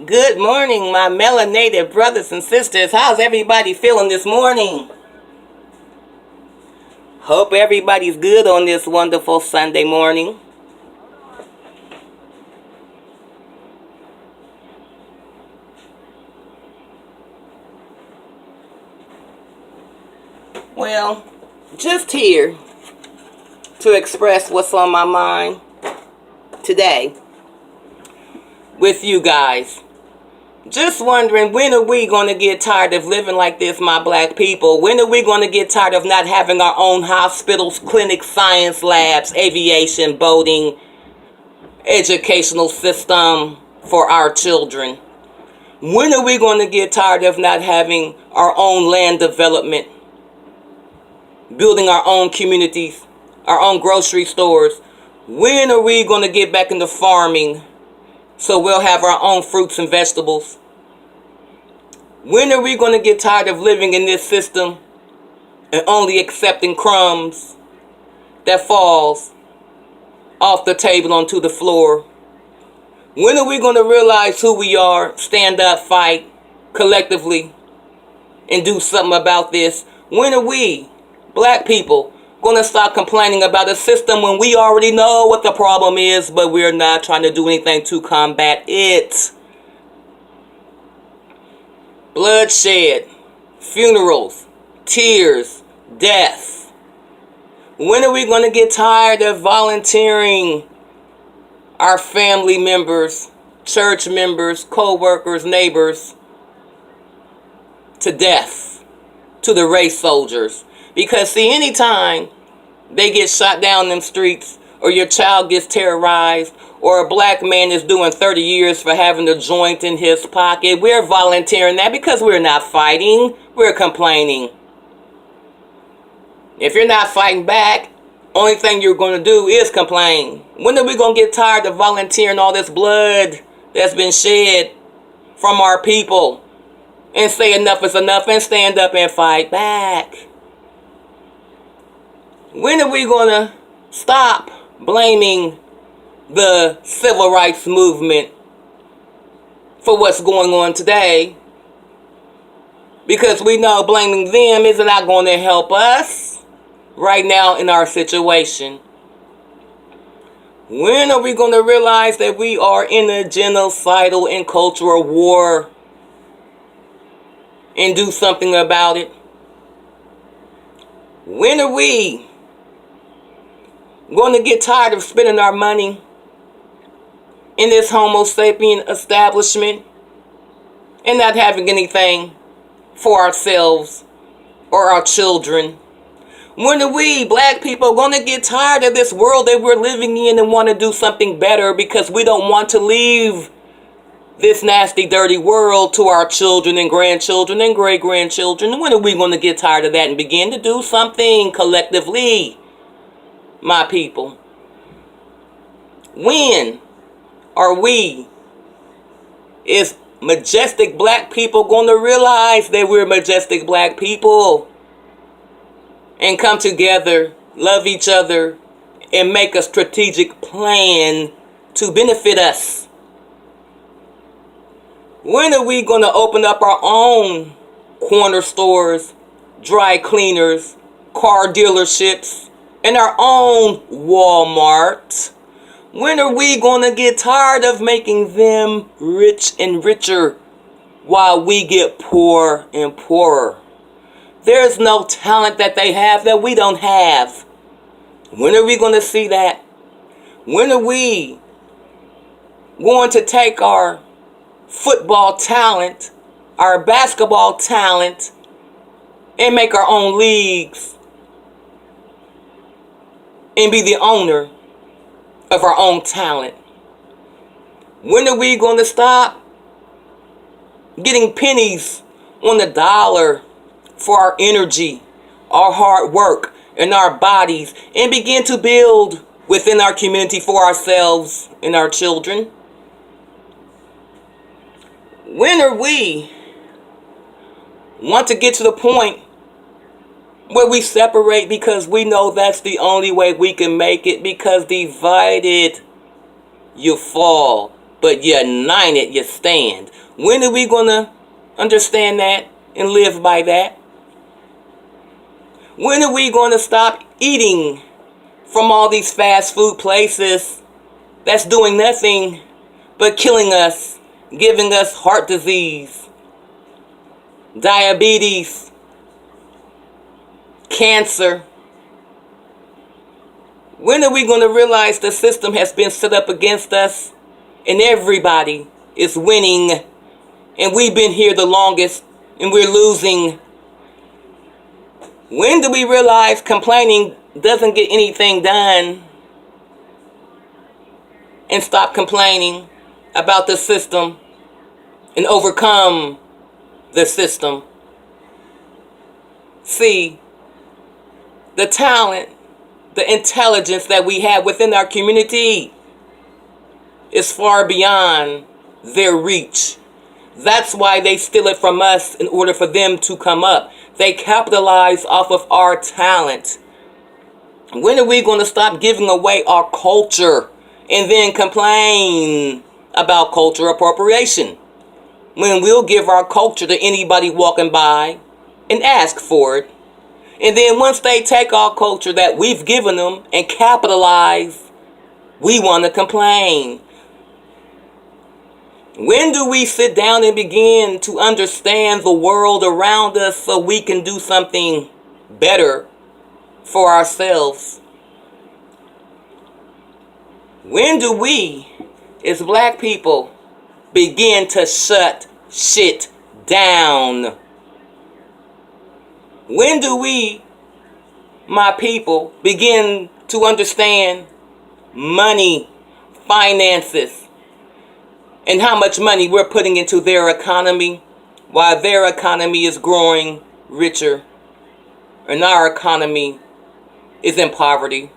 Good morning, my melanated brothers and sisters. How's everybody feeling this morning? Hope everybody's good on this wonderful Sunday morning. Well, just here to express what's on my mind today with you guys. Just wondering, when are we going to get tired of living like this, my black people? When are we going to get tired of not having our own hospitals, clinics, science labs, aviation, boating, educational system for our children? When are we going to get tired of not having our own land development, building our own communities, our own grocery stores? When are we going to get back into farming so we'll have our own fruits and vegetables? When are we going to get tired of living in this system and only accepting crumbs that falls off the table onto the floor? When are we going to realize who we are, stand up, fight collectively, and do something about this? When are we, black people, going to stop complaining about a system when we already know what the problem is, but we're not trying to do anything to combat it? Bloodshed, funerals, tears, death. When are we going to get tired of volunteering our family members, church members, co-workers, neighbors to death, to the race soldiers? Because see, anytime they get shot down in them streets, or your child gets terrorized, or a black man is doing 30 years for having a joint in his pocket, we're volunteering that because we're not fighting, we're complaining. If you're not fighting back, only thing you're going to do is complain. When are we going to get tired of volunteering all this blood that's been shed from our people and say enough is enough and stand up and fight back? When are we going to stop blaming the civil rights movement for what's going on today? Because we know blaming them is not going to help us right now in our situation. When are we going to realize that we are in a genocidal and cultural war and do something about it? When are we going to get tired of spending our money in this Homo sapien establishment and not having anything for ourselves or our children? When are we, black people, going to get tired of this world that we're living in and want to do something better because we don't want to leave this nasty, dirty world to our children and grandchildren and great-grandchildren? When are we going to get tired of that and begin to do something collectively, my people? When are we, as majestic black people, going to realize that we're majestic black people and come together, love each other, and make a strategic plan to benefit us? When are we going to open up our own corner stores, dry cleaners, car dealerships, and our own Walmart? When are we going to get tired of making them rich and richer while we get poor and poorer? There's no talent that they have that we don't have. When are we going to see that? When are we going to take our football talent, our basketball talent, and make our own leagues and be the owner of our own talent? When are we going to stop getting pennies on the dollar for our energy, our hard work, and our bodies, and begin to build within our community for ourselves and our children? When are we want to get to the point where we separate because we know that's the only way we can make it? Because divided you fall. But united, you stand. When are we going to understand that and live by that? When are we going to stop eating from all these fast food places that's doing nothing but killing us, giving us heart disease, diabetes, cancer? When are we going to realize the system has been set up against us and everybody is winning and we've been here the longest and we're losing? When do we realize complaining doesn't get anything done and stop complaining about the system and overcome the system? See, the talent, the intelligence that we have within our community is far beyond their reach. That's why they steal it from us in order for them to come up. They capitalize off of our talent. When are we going to stop giving away our culture and then complain about culture appropriation? When we'll give our culture to anybody walking by and ask for it. And then once they take our culture that we've given them and capitalize, we want to complain. When do we sit down and begin to understand the world around us so we can do something better for ourselves? When do we, as black people, begin to shut shit down? When do we, my people, begin to understand money, finances, and how much money we're putting into their economy while their economy is growing richer and our economy is in poverty?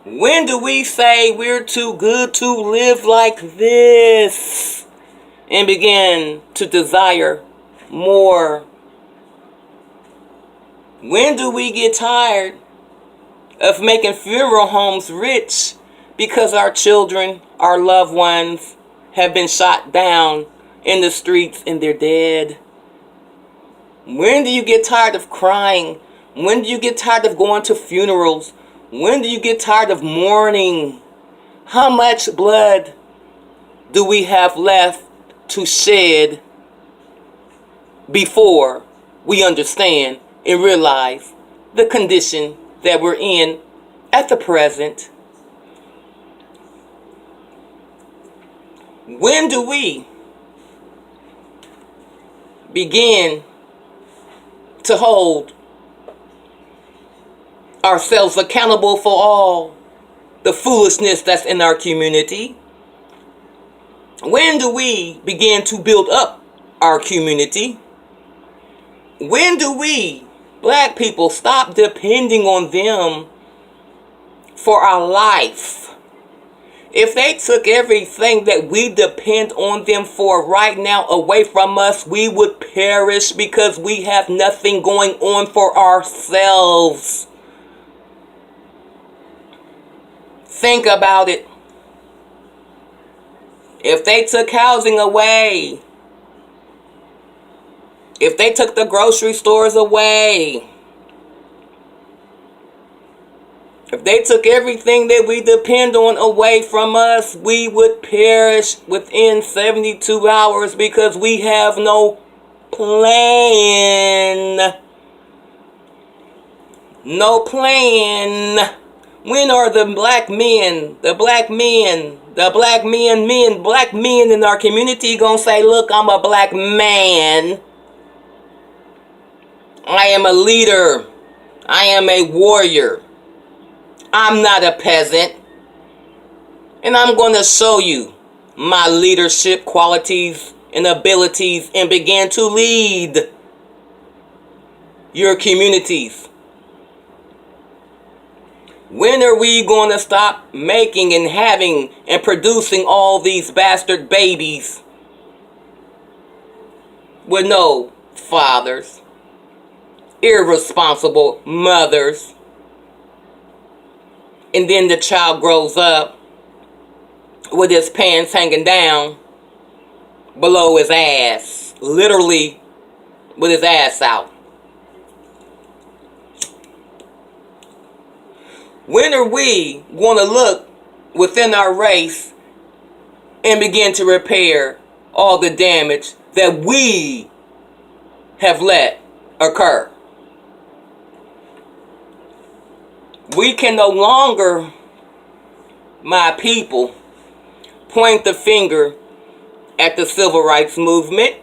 When do we say we're too good to live like this and begin to desire more? When do we get tired of making funeral homes rich because our children, our loved ones, have been shot down in the streets and they're dead? When do you get tired of crying? When do you get tired of going to funerals? When do you get tired of mourning? How much blood do we have left to shed before we understand and realize the condition that we're in at the present? When do we begin to hold ourselves accountable for all the foolishness that's in our community? When do we begin to build up our community? When do we, black people, stop depending on them for our life? If they took everything that we depend on them for right now away from us, we would perish because we have nothing going on for ourselves. Think about it. If they took housing away, if they took the grocery stores away, if they took everything that we depend on away from us, we would perish within 72 hours because we have no plan. No plan. When are the black men in our community gonna say, look, I'm a black man. I am a leader. I am a warrior. I'm not a peasant. And I'm going to show you my leadership qualities and abilities and begin to lead your communities. When are we going to stop making and having and producing all these bastard babies with no fathers, irresponsible mothers, and then the child grows up with his pants hanging down below his ass. Literally with his ass out. When are we going to look within our race and begin to repair all the damage that we have let occur? We can no longer, my people, point the finger at the civil rights movement.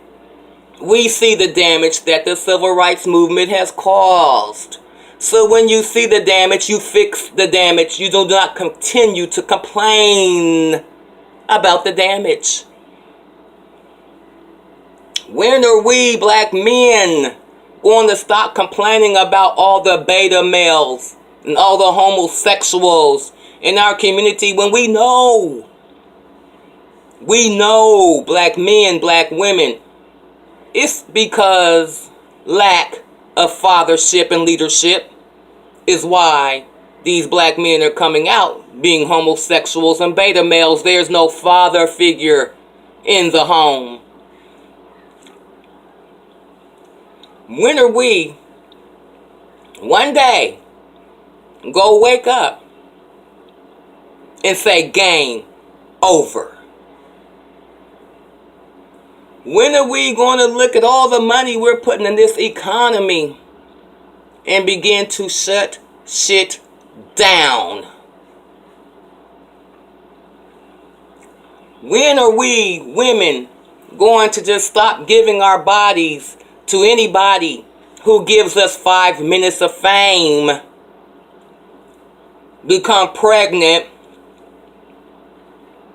We see the damage that the civil rights movement has caused. So when you see the damage, you fix the damage. You do not continue to complain about the damage. When are we black men going to stop complaining about all the beta males and all the homosexuals in our community when we know, black men, black women, it's because lack of fathership and leadership is why these black men are coming out being homosexuals and beta males. There's no father figure in the home. When are we one day go wake up and say game over? When are we going to look at all the money we're putting in this economy and begin to shut shit down? When are we women going to just stop giving our bodies to anybody who gives us 5 minutes of fame, become pregnant,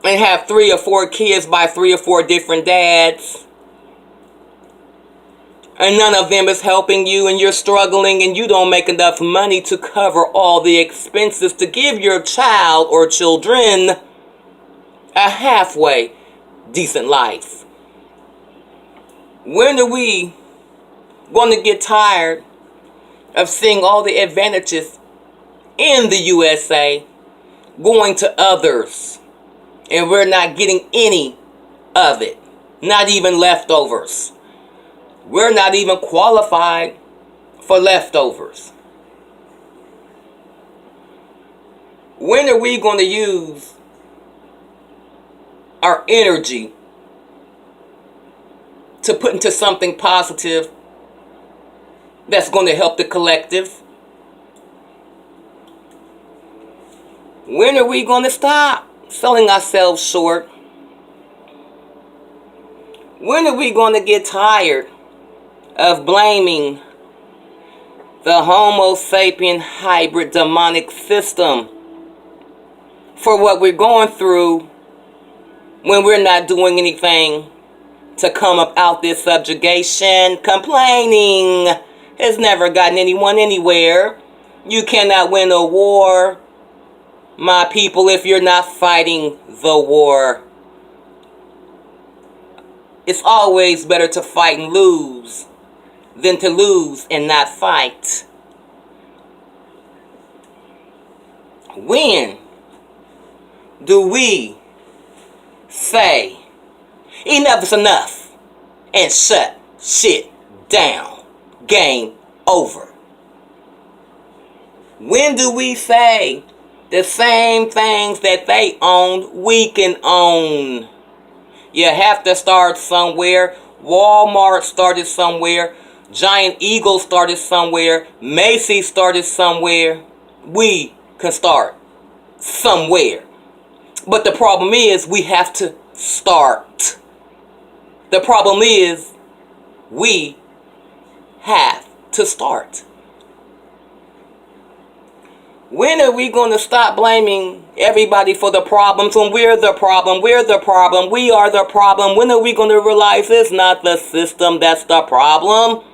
and have 3 or 4 kids by 3 or 4 different dads, and none of them is helping you, and you're struggling, and you don't make enough money to cover all the expenses to give your child or children a halfway decent life? When are we going to get tired of seeing all the advantages in the USA going to others, and we're not getting any of it? Not even leftovers. We're not even qualified for leftovers. When are we going to use our energy to put into something positive that's going to help the collective? When are we going to stop selling ourselves short? When are we going to get tired of blaming the Homo sapien hybrid demonic system for what we're going through when we're not doing anything to come up out this subjugation? Complaining has never gotten anyone anywhere. You cannot win a war, my people, if you're not fighting the war. It's always better to fight and lose than to lose and not fight. When do we say enough is enough and shut shit down? Game over. When do we say the same things that they own, we can own? You have to start somewhere. Walmart started somewhere. Giant Eagle started somewhere. Macy's started somewhere. We can start somewhere. But the problem is we have to start. The problem is we have to start. When are we going to stop blaming everybody for the problems when we're the problem? We're the problem. We are the problem. When are we going to realize it's not the system that's the problem?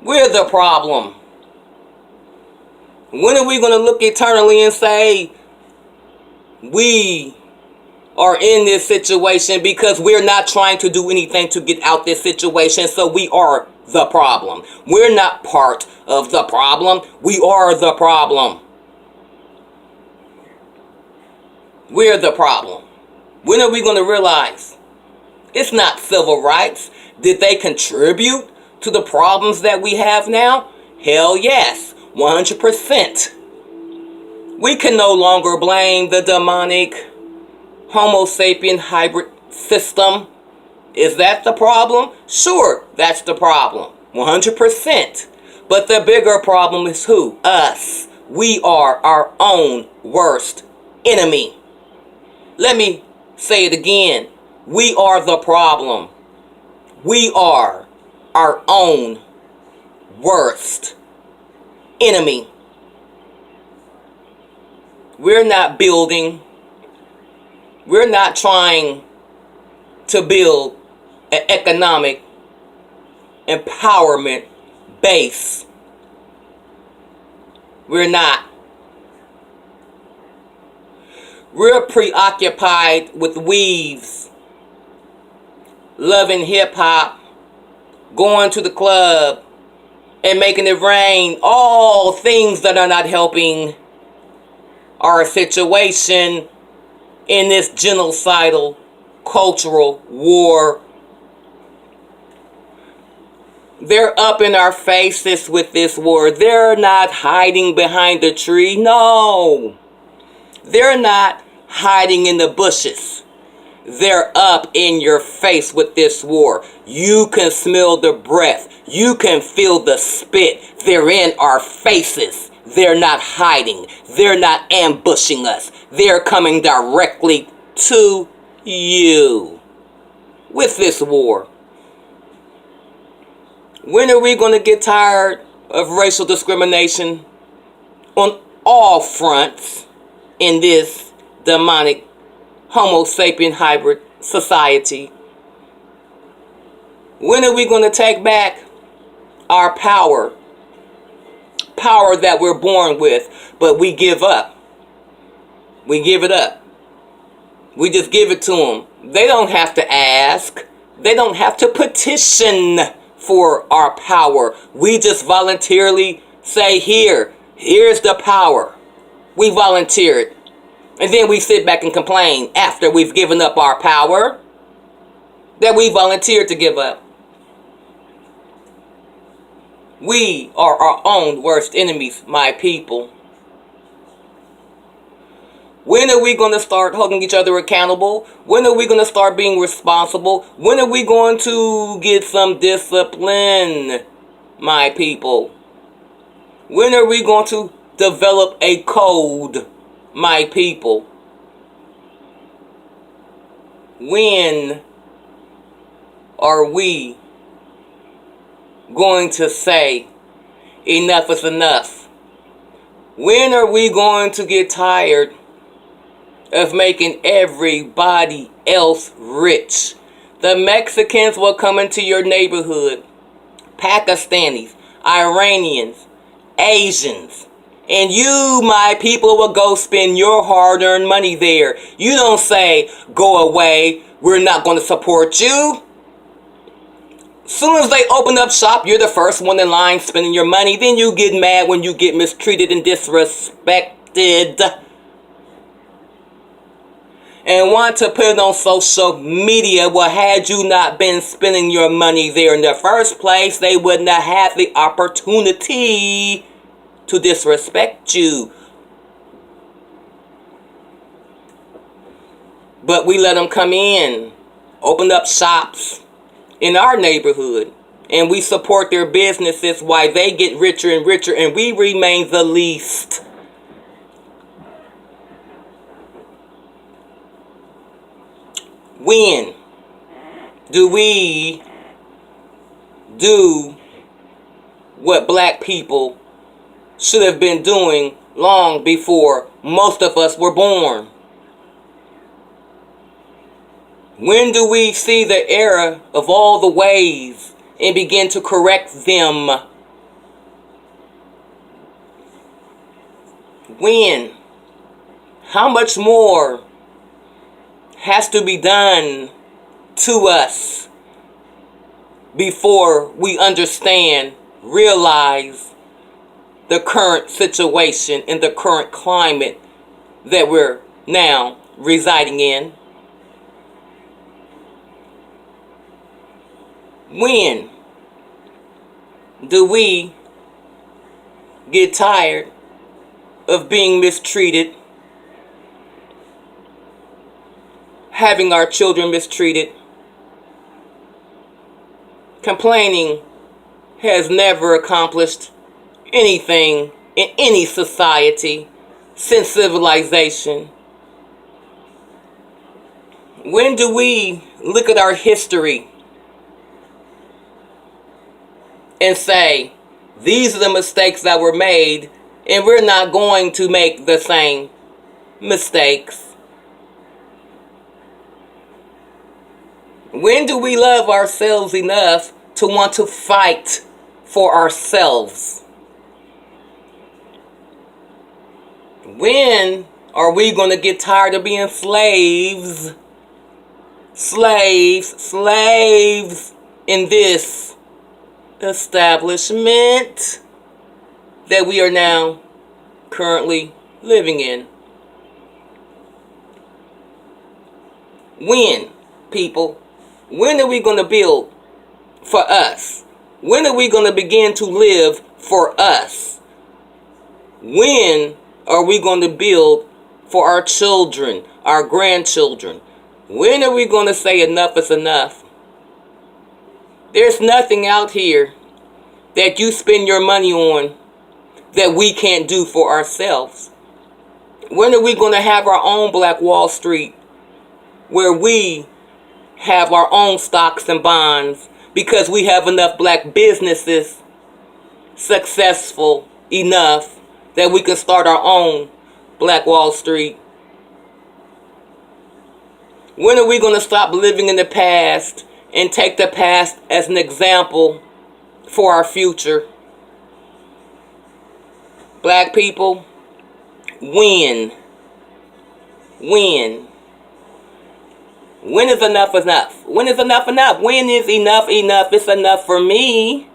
We're the problem. When are we going to look eternally and say we are in this situation because we're not trying to do anything to get out this situation, so we are the problem? We're not part of the problem. We are the problem. We're the problem. When are we going to realize it's not civil rights? Did they contribute to the problems that we have now? Hell yes, 100%. We can no longer blame the demonic Homo sapien hybrid system. Is that the problem? Sure, that's the problem. 100%. But the bigger problem is who? Us. We are our own worst enemy. Let me say it again. We are the problem. We are our own worst enemy. We're not building. We're not trying to build an economic empowerment base. We're not. We're preoccupied with weaves, loving hip-hop, going to the club, and making it rain. All things that are not helping our situation in this genocidal cultural war. They're up in our faces with this war. They're not hiding behind the tree. No. They're not hiding in the bushes. They're up in your face with this war. You can smell the breath. You can feel the spit. They're in our faces. They're not hiding. They're not ambushing us. They're coming directly to you with this war. When are we going to get tired of racial discrimination on all fronts in this demonic Homo sapien hybrid society? When are we going to take back our power? Power that we're born with, but we give up. We give it up. We just give it to them. They don't have to ask. They don't have to petition for our power. We just voluntarily say, here's the power. We volunteered. And then we sit back and complain after we've given up our power that we volunteered to give up. We are our own worst enemies, my people. When are we going to start holding each other accountable? When are we going to start being responsible? When are we going to get some discipline, my people? When are we going to develop a code, my people? When are we going to say enough is enough? When are we going to get tired of making everybody else rich? The Mexicans will come into your neighborhood, Pakistanis, Iranians, Asians, and you, my people, will go spend your hard-earned money there. You don't say, go away, we're not going to support you. Soon as they open up shop, you're the first one in line spending your money. Then you get mad when you get mistreated and disrespected, and want to put it on social media. Well, had you not been spending your money there in the first place, they would not have the opportunity to disrespect you. But we let them come in, open up shops in our neighborhood, and we support their businesses while they get richer and richer, and we remain the least. When do we do what black people should have been doing long before most of us were born? When do we see the error of all the ways and begin to correct them? When? How much more has to be done to us before we understand, realize the current situation and the current climate that we're now residing in. When do we get tired of being mistreated, having our children mistreated? Complaining has never accomplished anything in any society since civilization. When do we look at our history and say, these are the mistakes that were made, and we're not going to make the same mistakes? When do we love ourselves enough to want to fight for ourselves? When are we going to get tired of being slaves? Slaves in this establishment that we are now currently living in. When, people? When are we going to build for us? When are we going to begin to live for us? When are we going to build for our children, our grandchildren? When are we going to say enough is enough? There's nothing out here that you spend your money on that we can't do for ourselves. When are we going to have our own Black Wall Street, where we have our own stocks and bonds because we have enough black businesses successful enough that we can start our own Black Wall Street? When are we going to stop living in the past and take the past as an example for our future? Black people, when? When is enough enough? When is enough enough? When is enough enough? It's enough for me.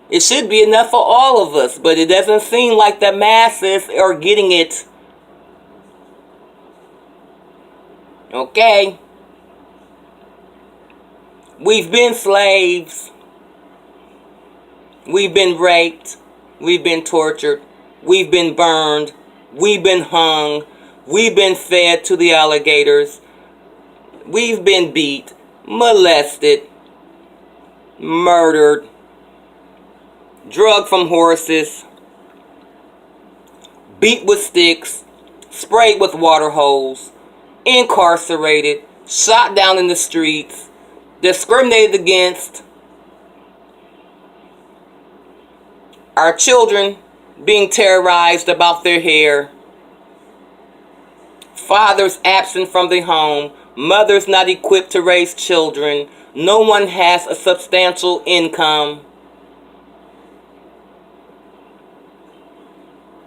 It should be enough for all of us, but it doesn't seem like the masses are getting it. Okay? We've been slaves. We've been raped. We've been tortured. We've been burned. We've been hung. We've been fed to the alligators. We've been beat, molested, murdered, drugged from horses, beat with sticks, sprayed with water hose, incarcerated, shot down in the streets, discriminated against, our children being terrorized about their hair, fathers absent from the home, mothers not equipped to raise children, no one has a substantial income.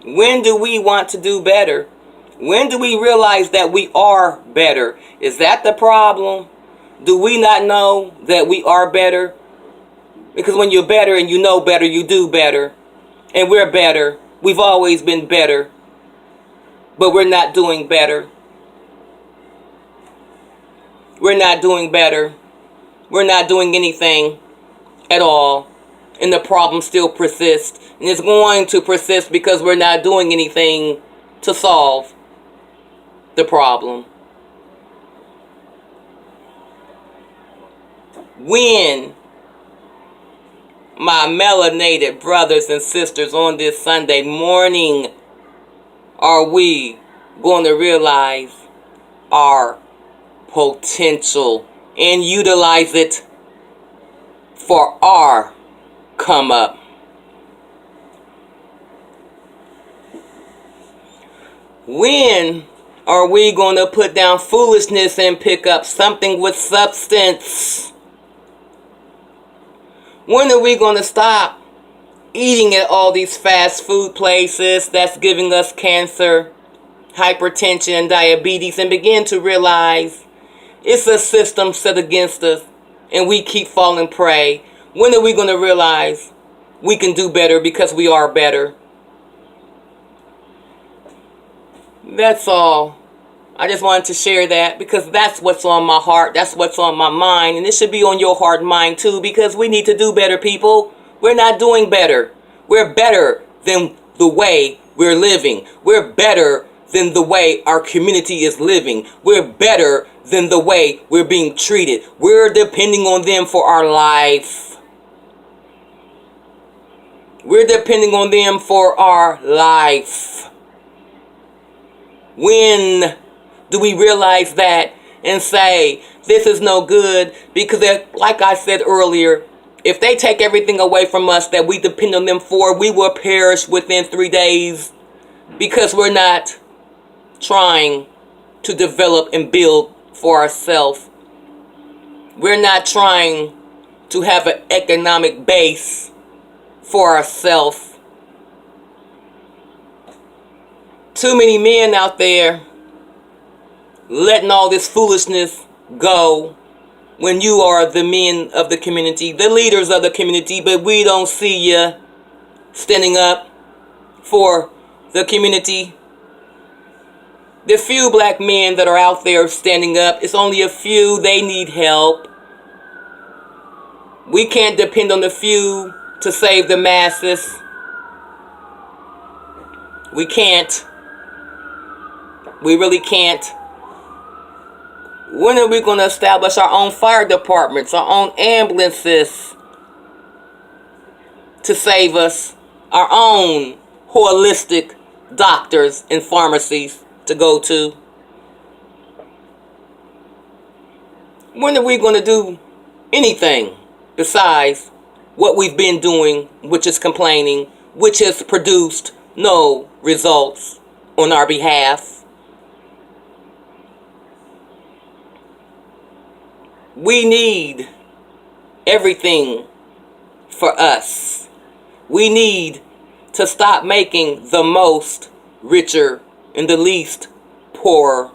When do we want to do better? When do we realize that we are better? Is that the problem? Do we not know that we are better? Because when you're better and you know better, you do better. And we're better. We've always been better. But we're not doing better. We're not doing better. We're not doing anything at all. And the problem still persists. And it's going to persist because we're not doing anything to solve the problem. When, my melanated brothers and sisters, on this Sunday morning, are we going to realize our potential and utilize it for our come up? When are we going to put down foolishness and pick up something with substance? When are we going to stop eating at all these fast food places that's giving us cancer, hypertension, and diabetes, and begin to realize it's a system set against us and we keep falling prey? When are we going to realize we can do better because we are better? That's all I just wanted to share that because that's what's on my heart. That's what's on my mind. And it should be on your heart and mind too, because we need to do better, people. We're not doing better. We're better than the way we're living. We're better than the way our community is living. We're better than the way we're being treated. We're depending on them for our life. We're depending on them for our life. When do we realize that and say, this is no good? Because like I said earlier, if they take everything away from us that we depend on them for, we will perish within 3 days, because we're not trying to develop and build for ourselves. We're not trying to have an economic base for ourselves. Too many men out there letting all this foolishness go when you are the men of the community, the leaders of the community, but we don't see you standing up for the community. The few black men that are out there standing up, it's only a few. They need help. We can't depend on the few to save the masses. We can't. We really can't. When are we going to establish our own fire departments, our own ambulances to save us, our own holistic doctors and pharmacies to go to? When are we going to do anything besides what we've been doing, which is complaining, which has produced no results on our behalf? We need everything for us. We need to stop making the most richer and the least poorer.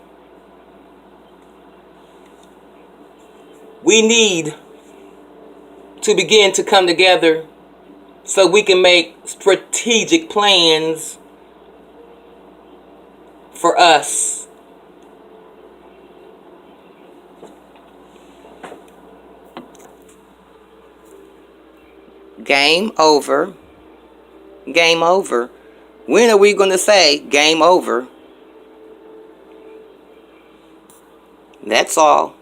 We need to begin to come together so we can make strategic plans for us. Game over. Game over. When are we going to say game over? That's all.